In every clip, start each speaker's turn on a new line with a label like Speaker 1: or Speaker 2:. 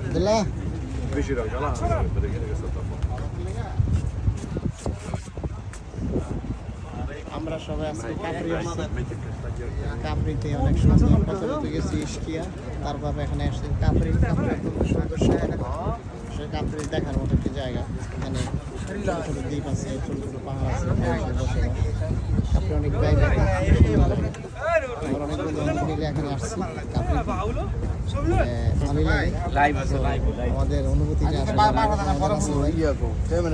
Speaker 1: Della?
Speaker 2: Vicino al calano, vedete che sta a
Speaker 1: আমরা সবাই আজকে কাপড়িতে অনেক সুন্দর প্রথমে গেছি ইস্কিয়া তারপর এখানে আসছি কাপড়ি সুন্দর সে কাপড়ি দেখার মতো একটি জায়গা এখানে ছোট ছোট দ্বীপ আছে ছোট ছোট পাহাড় আছে কাপড়ি অনেক জায়গা আমরা অনেক বন্ধু মিলে এখানে আসছি কাপড়ি আমাদের অনুভূতিটা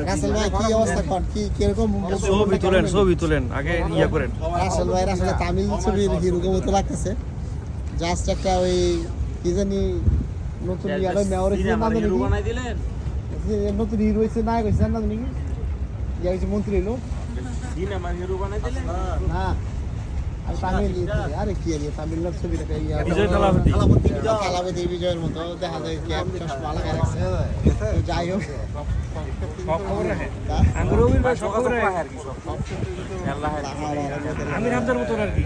Speaker 1: রাসেল ভাই কি অবস্থা কর কি কিরকম
Speaker 3: ছবি তোলেন আগে ইয়া করেন
Speaker 1: রাসেল ভাই আসলে তামিল ছবির হিরোর মতো লাগতেছে জাস্ট একটা ওই কি জানি নতুন ইয়ারে মেয়র হিসেবে নাম হিরো বানাই দিলেন নতুন হিরো হইছে নায়ক হইছে না জানি কি ইয়া হইছে মন্ত্রী হলো সিনেমা হিরো বানাই দিলেন না তামিল আরে কি এর তামিল ছবিটা
Speaker 3: বিজয়
Speaker 1: থালাপতি বিজয়ের মতো দেখা যায় কি এক চশমা লাগায় রাখছে যাই হোক
Speaker 3: আমির হামদার মতো আর কি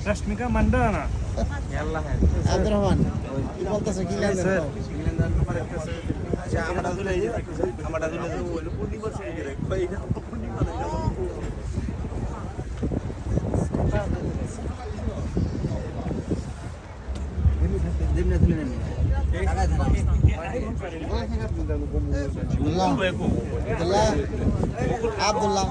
Speaker 3: রাশমিকা মান্ডানা
Speaker 1: আব্দুর রহমান কি বলতেছে কি লাগে Abdullah.